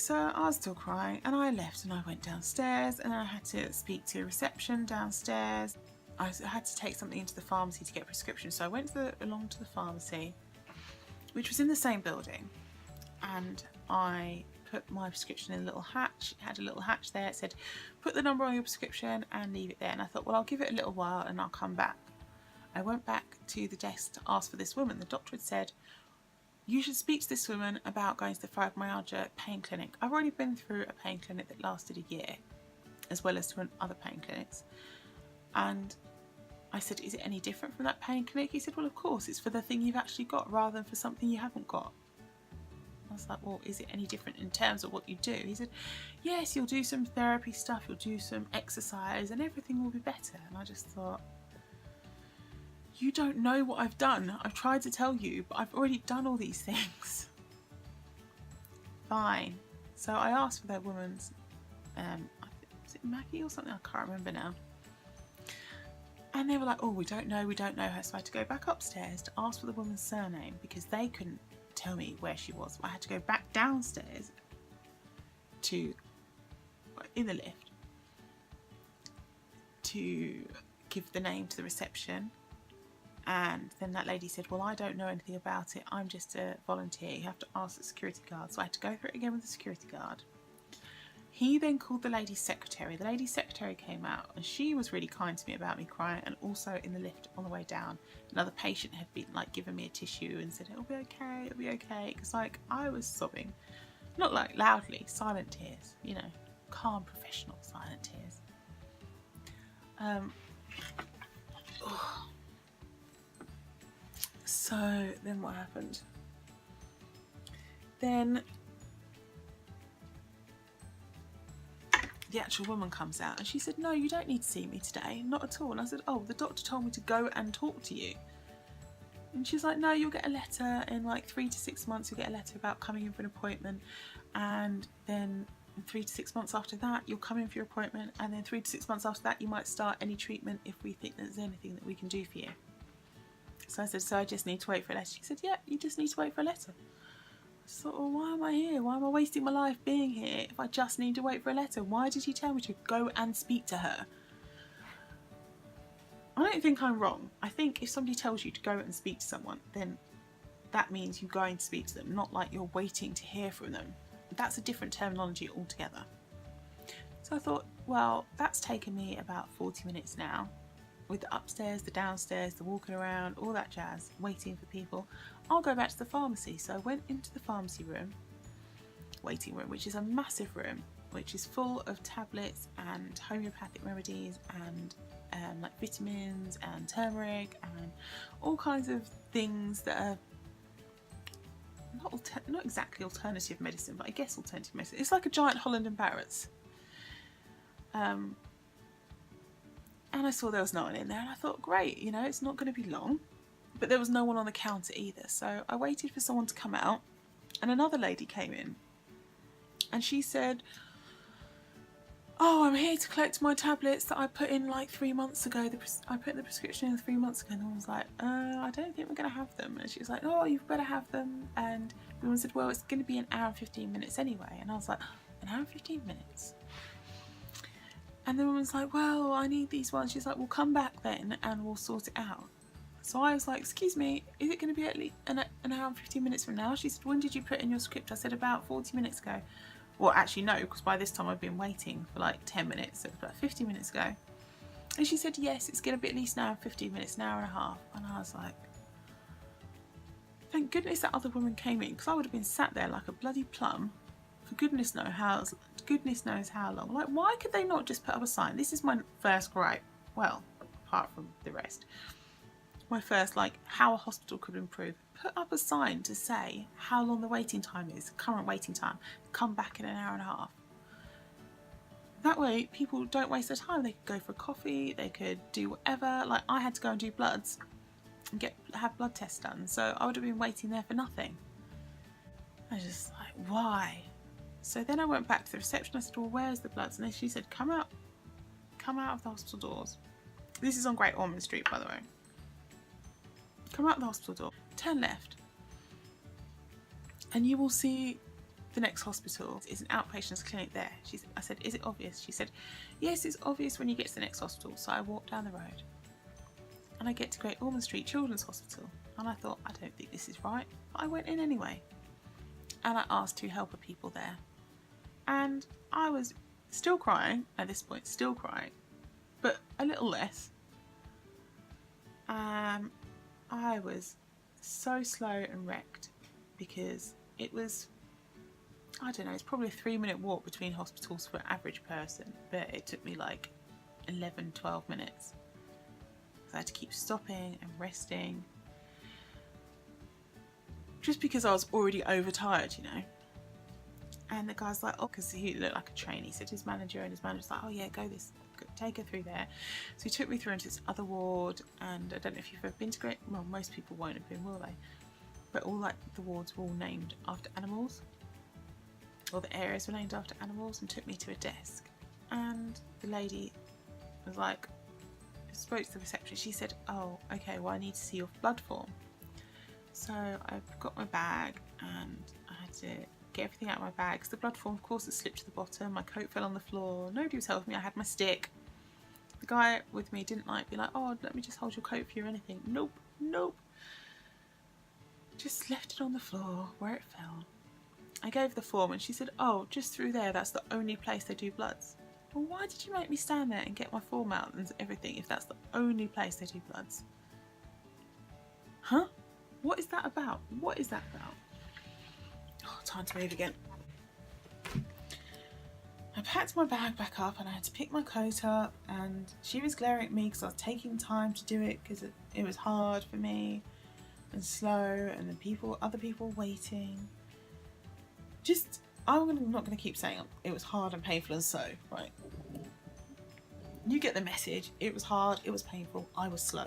so I was still crying and I left and I went downstairs and I had to speak to reception downstairs. I had to take something into the pharmacy to get a prescription, so I went along to the pharmacy, which was in the same building, and I put my prescription in a little hatch. It had a little hatch there. It said, put the number on your prescription and leave it there. And I thought, well, I'll give it a little while and I'll come back. I went back to the desk to ask for this woman. The doctor had said, you should speak to this woman about going to the fibromyalgia pain clinic. I've already been through a pain clinic that lasted a year, as well as to other pain clinics. And I said, is it any different from that pain clinic? He said, well, of course, it's for the thing you've actually got rather than for something you haven't got. I was like, well, is it any different in terms of what you do? He said, yes, you'll do some therapy stuff, you'll do some exercise and everything will be better. And I just thought, you don't know what I've done. I've tried to tell you, but I've already done all these things. Fine. So I asked for that woman's, was it Maggie or something? I can't remember now. And they were like, oh, we don't know her. So I had to go back upstairs to ask for the woman's surname because they couldn't tell me where she was. I had to go back downstairs in the lift to give the name to the reception. And then that lady said, well, I don't know anything about it. I'm just a volunteer. You have to ask the security guard. So I had to go through it again with the security guard. He then called the lady's secretary. The lady's secretary came out and she was really kind to me about me crying, and also in the lift on the way down, another patient had been like giving me a tissue and said, it'll be okay, it'll be okay. Because like I was sobbing, not like loudly, silent tears, you know, calm, professional, silent tears. So then what happened? Then the actual woman comes out and she said, no, you don't need to see me today, not at all. And I said, oh, the doctor told me to go and talk to you. And she's like, no, you'll get a letter in like 3 to 6 months. You'll get a letter about coming in for an appointment, and then in 3 to 6 months after that you'll come in for your appointment, and then 3 to 6 months after that you might start any treatment if we think there's anything that we can do for you. So I said, so I just need to wait for a letter? She said, yeah, you just need to wait for a letter. So, well, why am I here? Why am I wasting my life being here if I just need to wait for a letter? Why did he tell me to go and speak to her? I don't think I'm wrong. I think if somebody tells you to go and speak to someone, then that means you're going to speak to them, not like you're waiting to hear from them. That's a different terminology altogether. So I thought, well, that's taken me about 40 minutes now, with the upstairs, the downstairs, the walking around, all that jazz, waiting for people. I'll go back to the pharmacy. So I went into the pharmacy room, waiting room, which is a massive room, which is full of tablets and homeopathic remedies and like vitamins and turmeric and all kinds of things that are not exactly alternative medicine, but I guess alternative medicine. It's like a giant Holland and Barrett's. And I saw there was no one in there, and I thought, great, you know, it's not going to be long. But there was no one on the counter either, so I waited for someone to come out, and another lady came in, and she said, oh, I'm here to collect my tablets that I put in like 3 months ago. I put the prescription in 3 months ago. And I was like, I don't think we're going to have them. And she was like, oh, you've better have them. And the woman said, well, it's going to be an hour and 15 minutes anyway. And I was like, an hour and 15 minutes? And the woman's like, well, I need these ones. She's like, well, come back then and we'll sort it out. So I was like, excuse me, is it going to be at least an hour and 15 minutes from now? She said, when did you put in your script? I said, about 40 minutes ago. Well, actually, no, because by this time I've been waiting for like 10 minutes, so it was about 50 minutes ago. And she said, yes, it's going to be at least an hour and 15 minutes, an hour and a half. And I was like, thank goodness that other woman came in, because I would have been sat there like a bloody plum for goodness knows how long. Like, why could they not just put up a sign? This is my first gripe. Well, apart from the rest. My first, like, how a hospital could improve. Put up a sign to say how long the waiting time is, current waiting time. Come back in an hour and a half. That way, people don't waste their time. They could go for a coffee, they could do whatever. Like, I had to go and do bloods and have blood tests done, so I would have been waiting there for nothing. I was just like, why? So then I went back to the reception. I said, well, where's the bloods? And then she said, come out of the hospital doors. This is on Great Ormond Street, by the way. Come out the hospital door, turn left, and you will see the next hospital is an outpatients clinic there. I said, is it obvious? She said, yes, it's obvious when you get to the next hospital. So I walked down the road and I get to Great Ormond Street Children's Hospital. And I thought, I don't think this is right. But I went in anyway. And I asked two helper people there. And I was still crying, at this point, still crying, but a little less. I was so slow and wrecked because it was, I don't know, it's probably a 3-minute walk between hospitals for an average person, but it took me like 11, 12 minutes. So I had to keep stopping and resting just because I was already overtired, you know. And the guy's like, oh, because he looked like a trainee. He said to his manager, and his manager's like, oh yeah, take her through there. So he took me through into this other ward, and I don't know if you've ever been to well, most people won't have been, will they? But all like the wards were all named after animals, or the areas were named after animals, and took me to a desk. And the lady was like, spoke to the receptionist. She said, oh, okay, well, I need to see your blood form. So I got my bag, and I had to get everything out of my bag, because the blood form, of course, had slipped to the bottom. My coat fell on the floor. Nobody was helping me. I had my stick. The guy with me didn't be like, oh, let me just hold your coat for you or anything. Nope. Just left it on the floor where it fell. I gave the form and she said, oh, just through there, that's the only place they do bloods. Well, why did you make me stand there and get my form out and everything if that's the only place they do bloods? Huh? What is that about? Oh, time to move again. I packed my bag back up and I had to pick my coat up, and she was glaring at me because I was taking time to do it because it was hard for me and slow, and then other people waiting. I'm not going to keep saying it was hard and painful and slow, right? You get the message. It was hard, it was painful, I was slow.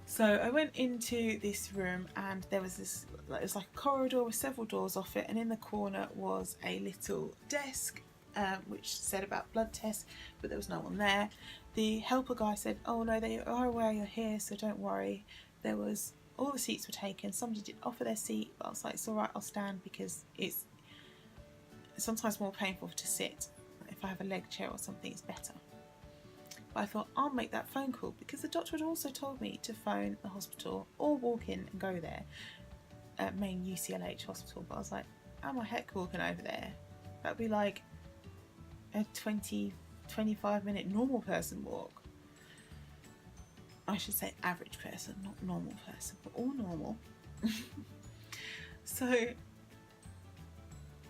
So I went into this room, and there was it was like a corridor with several doors off it, and in the corner was a little desk which said about blood tests, but there was no one there. The helper guy said, oh no, they are aware you're here, so don't worry. All the seats were taken. Somebody did offer their seat, but I was like, it's alright, I'll stand, because it's sometimes more painful to sit. If I have a leg chair or something, it's better. But I thought, I'll make that phone call, because the doctor had also told me to phone the hospital or walk in and go there at main UCLH hospital. But I was like, how am I heck walking over there? That'd be like a 20-25 minute normal person walk. I should say average person, not normal person, but all normal. So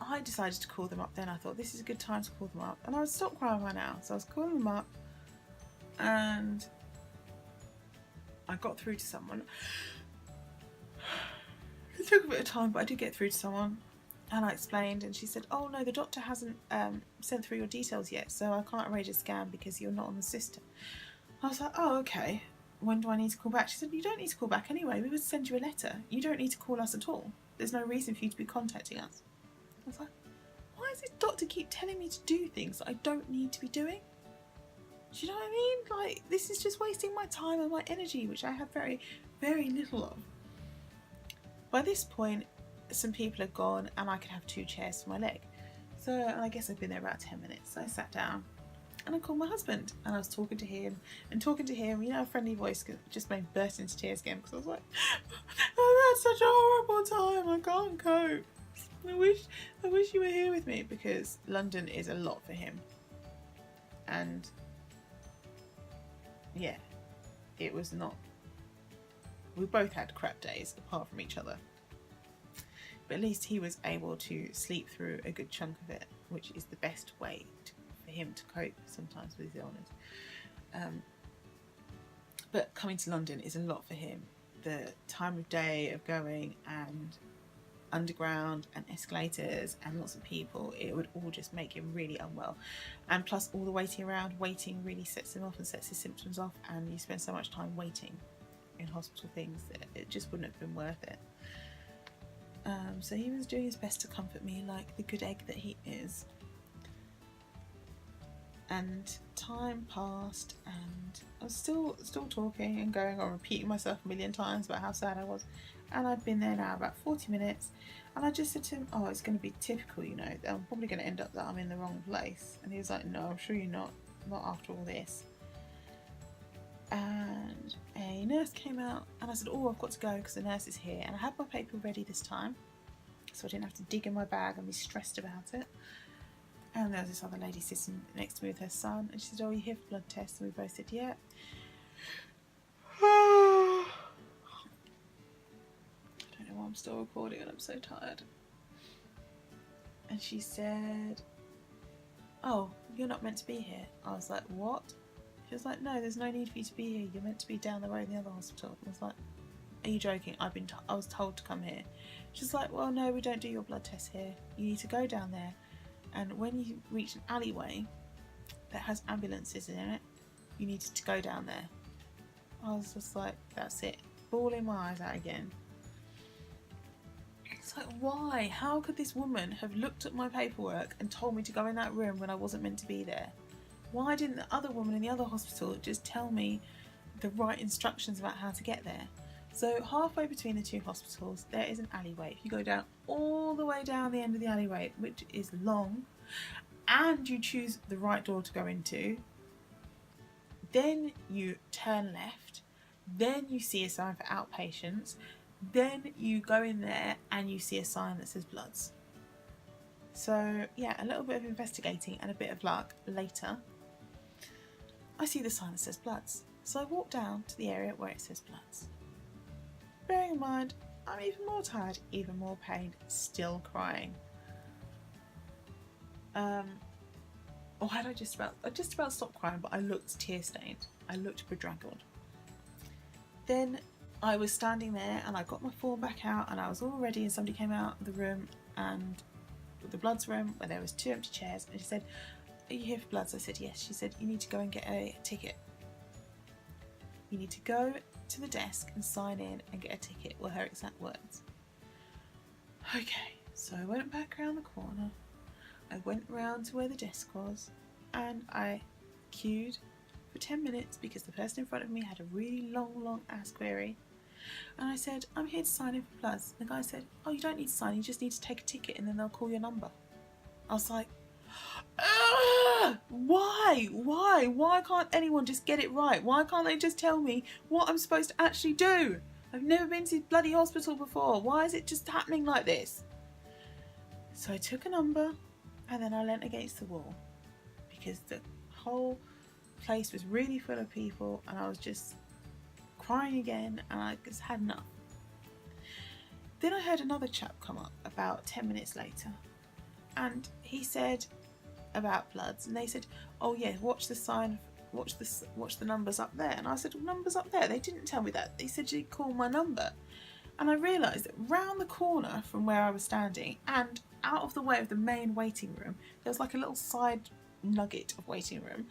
I decided to call them up then. I thought, this is a good time to call them up. And I would stop crying by now. So I was calling them up, and I got through to someone. It took a bit of time, but I did get through to someone, and I explained, and she said, oh no, the doctor hasn't sent through your details yet, so I can't arrange a scan because you're not on the system. I was like, oh okay, when do I need to call back? She said, you don't need to call back anyway, we would send you a letter, you don't need to call us at all, there's no reason for you to be contacting us. I was like, why does this doctor keep telling me to do things that I don't need to be doing? Do you know what I mean? Like, this is just wasting my time and my energy, which I have very, very little of. By this point, some people had gone, and I could have 2 chairs for my leg. So I guess I've been there about 10 minutes. So I sat down and I called my husband, and I was talking to him, you know, a friendly voice just made me burst into tears again, because I was like, I've had such a horrible time, I can't cope. I wish you were here with me, because London is a lot for him. And yeah, it was not, we both had crap days apart from each other. But at least he was able to sleep through a good chunk of it, which is the best way for him to cope sometimes with his illness. But coming to London is a lot for him. The time of day of going, and underground and escalators and lots of people, it would all just make him really unwell. And plus all the waiting around, waiting really sets him off and sets his symptoms off, and you spend so much time waiting in hospital things that it just wouldn't have been worth it. So he was doing his best to comfort me like the good egg that he is. And time passed, and I was still talking and going on, repeating myself a million times about how sad I was. And I'd been there now about 40 minutes, and I just said to him, oh, it's going to be typical, you know, I'm probably going to end up that I'm in the wrong place. And he was like, no, I'm sure you're not after all this. And a nurse came out, and I said, oh, I've got to go because the nurse is here. And I had my paper ready this time, so I didn't have to dig in my bag and be stressed about it. And there was this other lady sitting next to me with her son, and she said, oh, you here for blood tests? And we both said, yeah. I don't know why I'm still recording and I'm so tired. And she said, oh, you're not meant to be here. I was like, what? She was like, no, there's no need for you to be here. You're meant to be down the road in the other hospital. I was like, are you joking? I was told to come here. She's like, well, no, we don't do your blood tests here. You need to go down there. And when you reach an alleyway that has ambulances in it, you needed to go down there. I was just like, that's it. Bawling my eyes out again. It's like, why? How could this woman have looked at my paperwork and told me to go in that room when I wasn't meant to be there? Why didn't the other woman in the other hospital just tell me the right instructions about how to get there? So halfway between the two hospitals, there is an alleyway. If you go down all the way down the end of the alleyway, which is long, and you choose the right door to go into, then you turn left, then you see a sign for outpatients, then you go in there and you see a sign that says bloods. So yeah, a little bit of investigating and a bit of luck later, I see the sign that says bloods. So I walk down to the area where it says bloods. Bearing in mind, I'm even more tired, even more pained, still crying. I just about stopped crying, but I looked tear-stained. I looked bedraggled. Then I was standing there and I got my form back out and I was all ready, and somebody came out of the room, and the bloods room, where there was 2 empty chairs, and she said, are you here for bloods? I said yes. She said, you need to go and get a ticket. You need to go to the desk and sign in and get a ticket, were her exact words. Okay, so I went back around the corner, I went round to where the desk was, and I queued for 10 minutes because the person in front of me had a really long ass query. And I said, I'm here to sign in for bloods. The guy said, oh, you don't need to sign, you just need to take a ticket and then they'll call your number. I was like, why can't anyone just get it right? Why can't they just tell me what I'm supposed to actually do? I've never been to bloody hospital before. Why is it just happening like this? So I took a number and then I leant against the wall because the whole place was really full of people and I was just crying again and I just had enough. Then I heard another chap come up about 10 minutes later, and he said about bloods, and they said, oh yeah, watch the sign, watch the numbers up there. And I said, well, numbers up there? They didn't tell me that. They said you'd call my number. And I realised that round the corner from where I was standing and out of the way of the main waiting room, there was like a little side nugget of waiting room,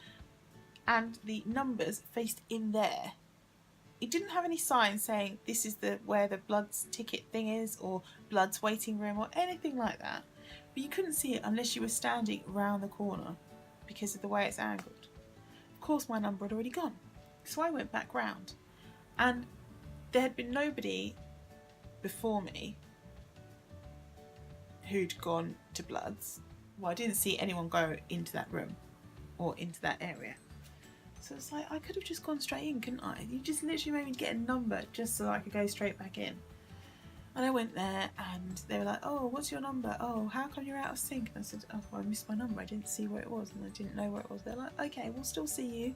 and the numbers faced in there. It didn't have any signs saying this is where the bloods ticket thing is, or bloods waiting room, or anything like that. But you couldn't see it unless you were standing round the corner because of the way it's angled. Of course my number had already gone. So I went back round, and there had been nobody before me who'd gone to bloods. Well, I didn't see anyone go into that room or into that area. So it's like, I could have just gone straight in, couldn't I? You just literally made me get a number just so I could go straight back in. And I went there and they were like, oh, what's your number? Oh, how come you're out of sync? And I said, oh, well, I missed my number. I didn't see where it was and I didn't know where it was. They're like, okay, we'll still see you.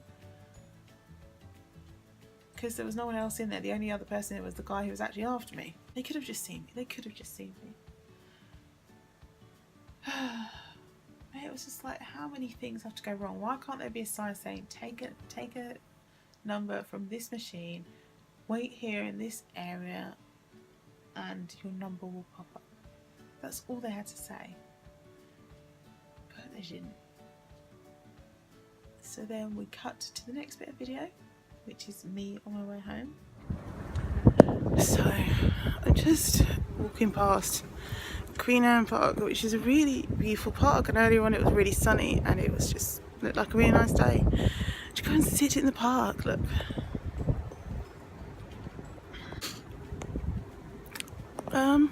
Because there was no one else in there. The only other person was the guy who was actually after me. They could have just seen me. They could have just seen me. It was just like, how many things have to go wrong? Why can't there be a sign saying, take a number from this machine, wait here in this area, and your number will pop up? That's all they had to say. But they didn't. So then we cut to the next bit of video, which is me on my way home. So I'm just walking past Queen Anne Park, which is a really beautiful park, and earlier on it was really sunny and it was just look like a really nice day. Just go and sit in the park, look. I'm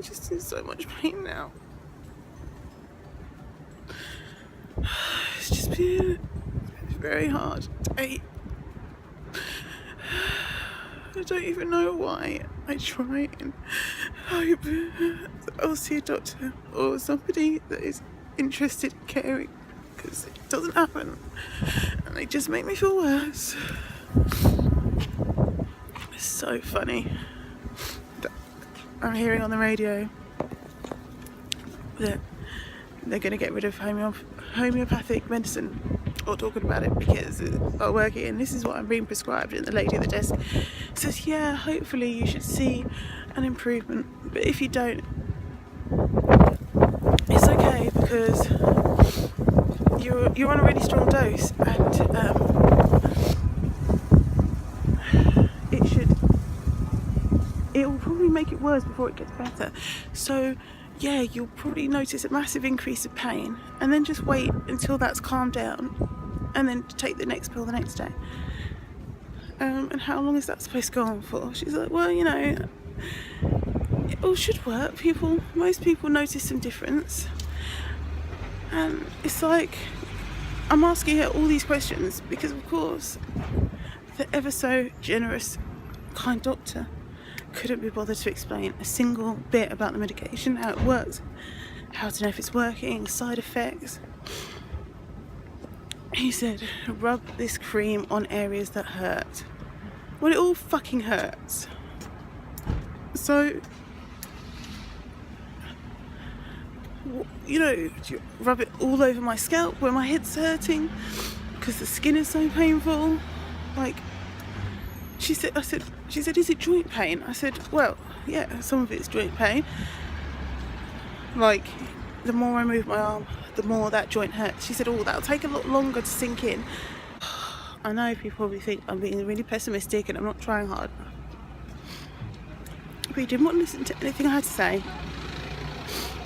just in so much pain now. It's just been a very hard day. I don't even know why. I try and hope that I'll see a doctor or somebody that is interested in caring, because it doesn't happen and they just make me feel worse. It's so funny that I'm hearing on the radio that they're going to get rid of homeopathic medicine, or talking about it because it's not working, and this is what I'm being prescribed. And the lady at the desk says, yeah, hopefully you should see an improvement, but if you don't, it's okay, because you're on a really strong dose, and it will probably make it worse before it gets better. So yeah, you'll probably notice a massive increase of pain, and then just wait until that's calmed down, and then take the next pill the next day. And how long is that supposed to go on for? She's like, well, you know, it all should work. Most people notice some difference. And it's like, I'm asking her all these questions because, of course, the ever so generous, kind doctor couldn't be bothered to explain a single bit about the medication, how it works, how to know if it's working, side effects. He said, rub this cream on areas that hurt. Well, it all fucking hurts. So, you know, do you rub it all over my scalp where my head's hurting because the skin is so painful? Like, she said, is it joint pain? I said, well, yeah, some of it's joint pain. Like, the more I move my arm, the more that joint hurts. She said, oh, that'll take a lot longer to sink in. I know people probably think I'm being really pessimistic and I'm not trying hard. But he didn't want to listen to anything I had to say.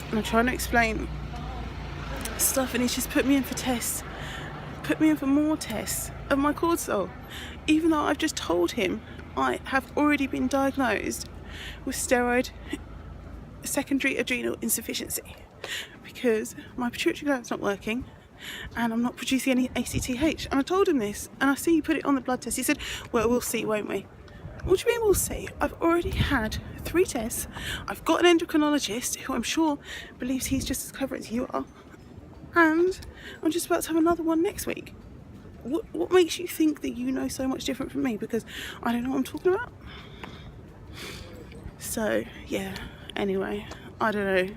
And I'm trying to explain stuff, and he's just put me in for tests. Put me in for more tests of my cortisol. Even though I've just told him I have already been diagnosed with steroid secondary adrenal insufficiency, because my pituitary gland's not working and I'm not producing any ACTH. And I told him this, and I see you put it on the blood test. He said, well, we'll see, won't we? What do you mean we'll see? I've already had 3 tests. I've got an endocrinologist who I'm sure believes he's just as clever as you are, and I'm just about to have another one next week. What makes you think that you know so much different from me? Because I don't know what I'm talking about. So yeah, anyway, I don't know,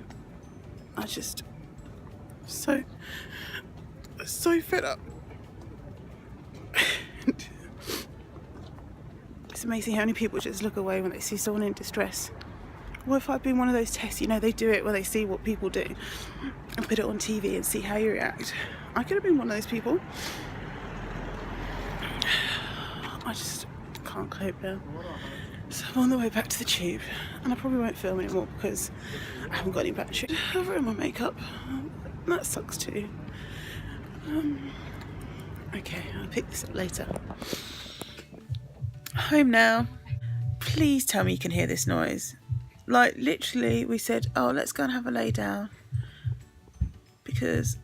I just so fed up. It's amazing how many people just look away when they see someone in distress. What if I'd been one of those tests, you know, they do it where they see what people do and put it on TV and see how you react? I could have been one of those people. I just can't cope now. So I'm on the way back to the tube, and I probably won't film anymore because I haven't got any battery. I've ruined my makeup. That sucks too. Okay, I'll pick this up later. Home now. Please tell me you can hear this noise. Like, literally, we said, oh, let's go and have a lay down, because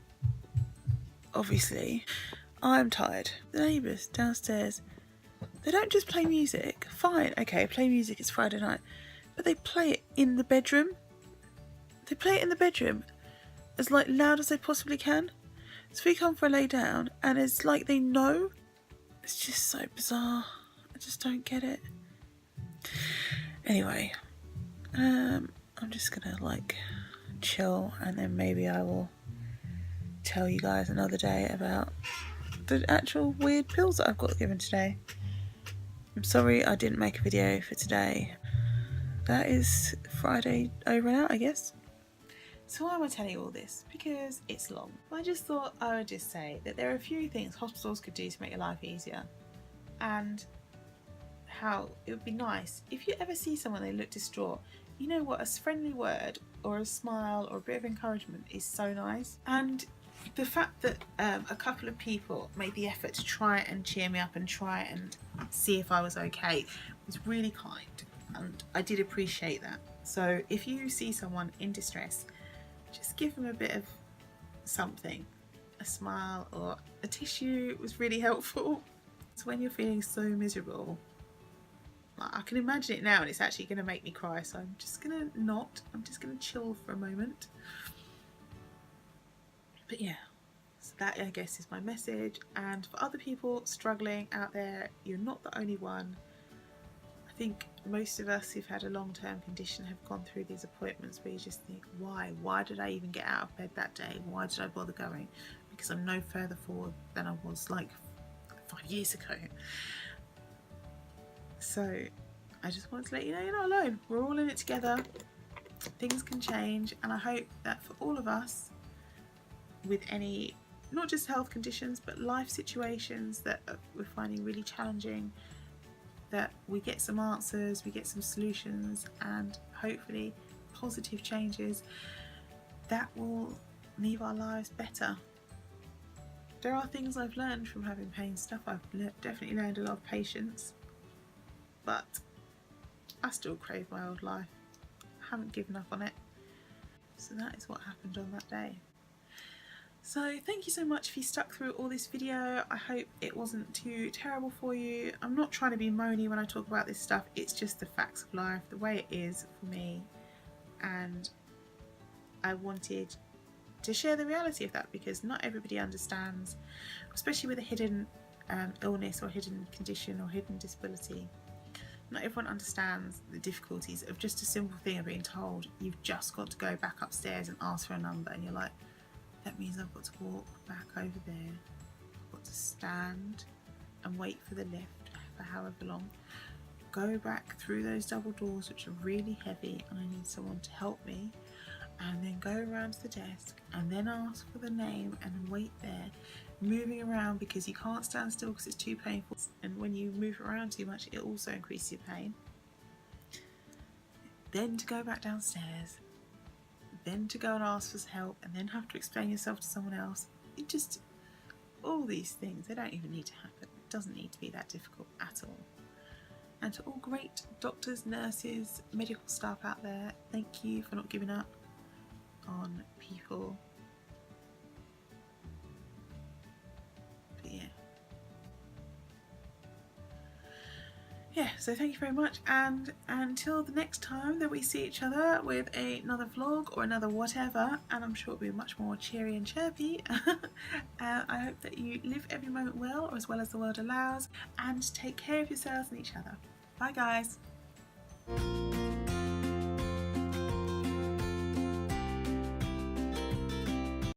obviously I'm tired. The neighbours downstairs, they don't just play music. Fine, okay, play music, it's Friday night, but they play it in the bedroom. They play it in the bedroom as like loud as they possibly can. So we come for a lay down, and it's like they know. It's just so bizarre. I just don't get it. Anyway, I'm just gonna like chill, and then maybe I will tell you guys another day about the actual weird pills that I've got given today. I'm sorry I didn't make a video for today. That is Friday over and out, I guess. So why am I telling you all this? Because it's long. I just thought I would just say that there are a few things hospitals could do to make your life easier, and how it would be nice if you ever see someone they look distraught, you know what, a friendly word or a smile or a bit of encouragement is so nice. And the fact that a couple of people made the effort to try and cheer me up and try and see if I was okay was really kind, and I did appreciate that. So if you see someone in distress, just give them a bit of something. A smile or a tissue was really helpful. So when you're feeling so miserable, I can imagine it now and it's actually going to make me cry, so I'm just going to I'm just going to chill for a moment. But yeah, so that I guess is my message. And for other people struggling out there, you're not the only one. I think most of us who've had a long-term condition have gone through these appointments where you just think, why did I even get out of bed that day? Why did I bother going? Because I'm no further forward than I was like 5 years ago. So I just wanted to let you know you're not alone. We're all in it together. Things can change, and I hope that for all of us with any, not just health conditions, but life situations that we're finding really challenging, that we get some answers, we get some solutions, and hopefully positive changes that will leave our lives better. There are things I've learned from having pain stuff. I've definitely learned a lot of patience, but I still crave my old life. I haven't given up on it. So that is what happened on that day. So thank you so much if you stuck through all this video. I hope it wasn't too terrible for you. I'm not trying to be moany when I talk about this stuff. It's just the facts of life, the way it is for me. And I wanted to share the reality of that, because not everybody understands, especially with a hidden illness or hidden condition or hidden disability. Not everyone understands the difficulties of just a simple thing of being told you've just got to go back upstairs and ask for a number, and you're like, that means I've got to walk back over there, I've got to stand and wait for the lift for however long, go back through those double doors which are really heavy, and I need someone to help me, and then go around to the desk and then ask for the name and wait there, moving around because you can't stand still because it's too painful, and when you move around too much it also increases your pain. Then to go back downstairs, then to go and ask for help, and then have to explain yourself to someone else. It just, all these things, they don't even need to happen. It doesn't need to be that difficult at all. And to all great doctors, nurses, medical staff out there, thank you for not giving up on people. But yeah, so thank you very much, and until the next time that we see each other with another vlog or another whatever, and I'm sure it'll be much more cheery and chirpy. I hope that you live every moment well, or as well as the world allows, and take care of yourselves and each other. Bye guys.